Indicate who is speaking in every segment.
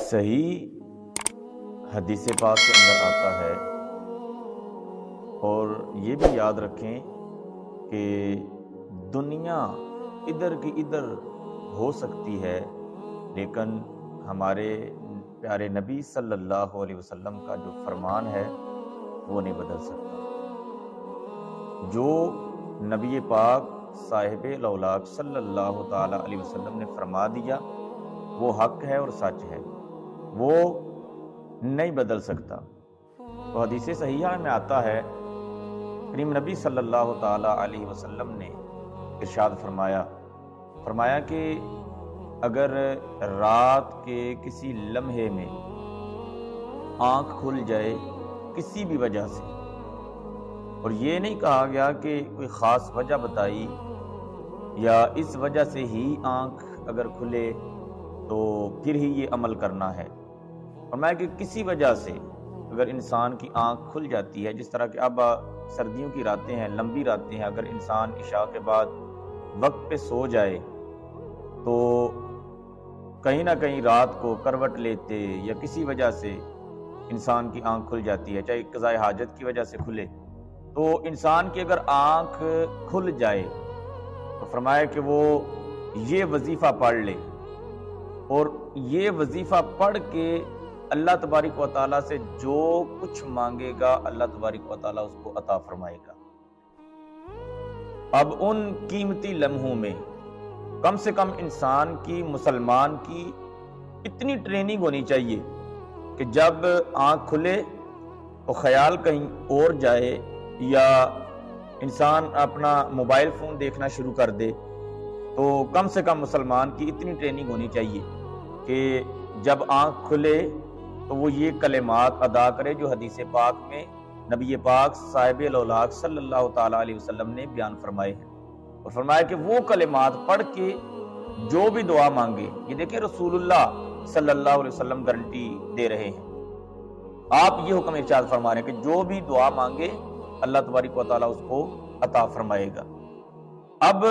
Speaker 1: صحیح حدیث پاک کے اندر آتا ہے، اور یہ بھی یاد رکھیں کہ دنیا ادھر کی ادھر ہو سکتی ہے، لیکن ہمارے پیارے نبی صلی اللہ علیہ وسلم کا جو فرمان ہے وہ نہیں بدل سکتا۔ جو نبی پاک صاحب الاولاق صلی اللہ تعالی علیہ وسلم نے فرما دیا وہ حق ہے اور سچ ہے، وہ نہیں بدل سکتا۔ تو حدیث صحیحہ میں آتا ہے، کریم نبی صلی اللہ تعالی علیہ وسلم نے ارشاد فرمایا کہ اگر رات کے کسی لمحے میں آنکھ کھل جائے کسی بھی وجہ سے، اور یہ نہیں کہا گیا کہ کوئی خاص وجہ بتائی یا اس وجہ سے ہی آنکھ اگر کھلے تو پھر ہی یہ عمل کرنا ہے، فرمایا کہ کسی وجہ سے اگر انسان کی آنکھ کھل جاتی ہے، جس طرح کہ اب سردیوں کی راتیں ہیں، لمبی راتیں ہیں، اگر انسان عشاء کے بعد وقت پہ سو جائے تو کہیں نہ کہیں رات کو کروٹ لیتے یا کسی وجہ سے انسان کی آنکھ کھل جاتی ہے، چاہے قضاء حاجت کی وجہ سے کھلے، تو انسان کی اگر آنکھ کھل جائے تو فرمایا کہ وہ یہ وظیفہ پڑھ لے، اور یہ وظیفہ پڑھ کے اللہ تبارک و تعالیٰ سے جو کچھ مانگے گا اللہ تبارک و تعالیٰ اس کو عطا فرمائے گا۔ اب ان قیمتی لمحوں میں کم سے کم انسان کی، مسلمان کی اتنی ٹریننگ ہونی چاہیے کہ جب آنکھ کھلے تو خیال کہیں اور جائے یا انسان اپنا موبائل فون دیکھنا شروع کر دے، تو کم سے کم مسلمان کی اتنی ٹریننگ ہونی چاہیے کہ جب آنکھ کھلے تو وہ یہ کلمات ادا کرے جو حدیث پاک میں نبی پاک صاحب الاولاق صلی اللہ تعالی علیہ وسلم نے بیان فرمائے ہیں، اور فرمایا کہ وہ کلمات پڑھ کے جو بھی دعا مانگے، یہ دیکھیں رسول اللہ صلی اللہ علیہ وسلم گارنٹی دے رہے ہیں، آپ یہ حکم ارشاد فرما رہے ہیں کہ جو بھی دعا مانگے اللہ تبارک و تعالیٰ اس کو عطا فرمائے گا۔ اب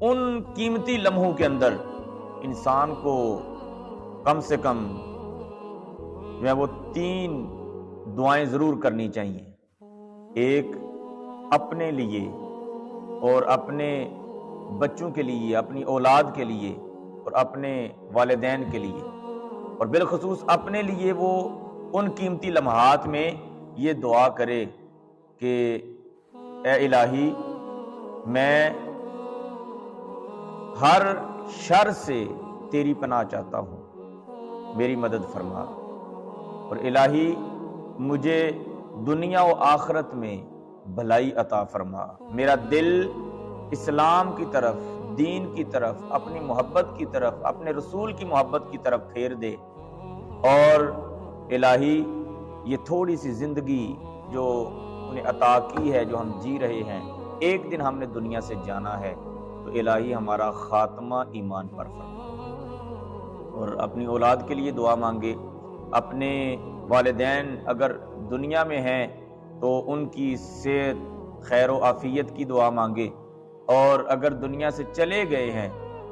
Speaker 1: ان قیمتی لمحوں کے اندر انسان کو کم سے کم جو ہے وہ 3 دعائیں ضرور کرنی چاہیے، ایک اپنے لیے اور اپنے بچوں کے لیے، اپنی اولاد کے لیے اور اپنے والدین کے لیے، اور بالخصوص اپنے لیے وہ ان قیمتی لمحات میں یہ دعا کرے کہ اے الہی میں ہر شر سے تیری پناہ چاہتا ہوں، میری مدد فرما، اور الہی مجھے دنیا و آخرت میں بھلائی عطا فرما، میرا دل اسلام کی طرف، دین کی طرف، اپنی محبت کی طرف، اپنے رسول کی محبت کی طرف پھیر دے، اور الہی یہ تھوڑی سی زندگی جو انہیں عطا کی ہے، جو ہم جی رہے ہیں، ایک دن ہم نے دنیا سے جانا ہے، تو الہی ہمارا خاتمہ ایمان پر فرما، اور اپنی اولاد کے لیے دعا مانگے، اپنے والدین اگر دنیا میں ہیں تو ان کی صحت، خیر و عافیت کی دعا مانگے، اور اگر دنیا سے چلے گئے ہیں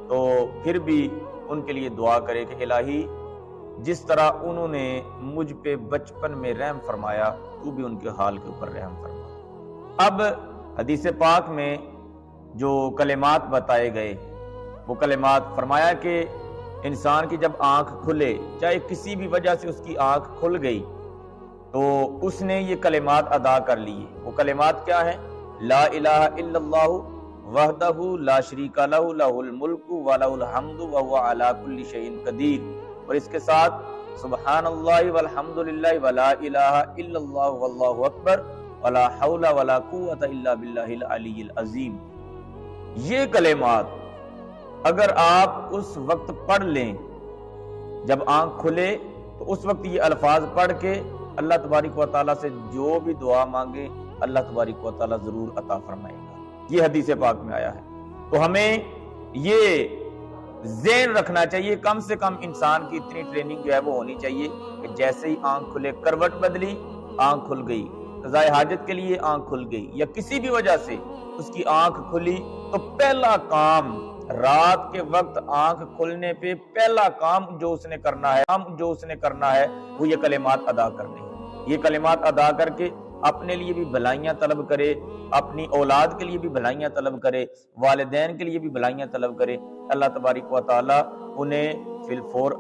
Speaker 1: تو پھر بھی ان کے لیے دعا کرے کہ الہی جس طرح انہوں نے مجھ پہ بچپن میں رحم فرمایا تو بھی ان کے حال کے اوپر رحم فرما۔ اب حدیث پاک میں جو کلمات بتائے گئے وہ کلمات فرمایا کہ انسان کی جب آنکھ کھلے، چاہے کسی بھی وجہ سے اس کی آنکھ کھل گئی، تو اس نے یہ کلمات ادا کر لیے۔ وہ کلمات کیا ہیں؟ لا الہ الا اللہ وحدہ لا شریک لہ لہ الملک ولہ الحمد وہو علی کل شیء قدیر، اور اس کے ساتھ سبحان اللہ والحمد للہ ولا الہ الا اللہ واللہ اکبر ولا حول ولا قوۃ الا باللہ العلی العظیم۔ یہ کلمات اگر آپ اس وقت پڑھ لیں جب آنکھ کھلے، تو اس وقت یہ الفاظ پڑھ کے اللہ تبارک و تعالیٰ سے جو بھی دعا مانگے اللہ تبارک و تعالیٰ ضرور عطا فرمائے گا۔ یہ حدیث پاک میں آیا ہے، تو ہمیں یہ ذہن رکھنا چاہیے، کم سے کم انسان کی اتنی ٹریننگ جو ہے وہ ہونی چاہیے کہ جیسے ہی آنکھ کھلے، کروٹ بدلی آنکھ کھل گئی، قضاء حاجت کے لیے آنکھ کھل گئی، یا کسی بھی وجہ سے اس کی آنکھ کھلی، تو پہلا کام رات کے وقت آنکھ کھلنے پہ پہلا کام جو اس نے کرنا ہے وہ یہ کلمات ادا کرنے ہیں۔ یہ کلمات ادا کر کے اپنے لیے بھی بھلائیاں طلب کرے، اپنی اولاد کے لیے بھی بھلائیاں طلب کرے، والدین کے لیے بھی بھلائیاں طلب کرے۔ اللہ تبارک و تعالی انہیں فی الفور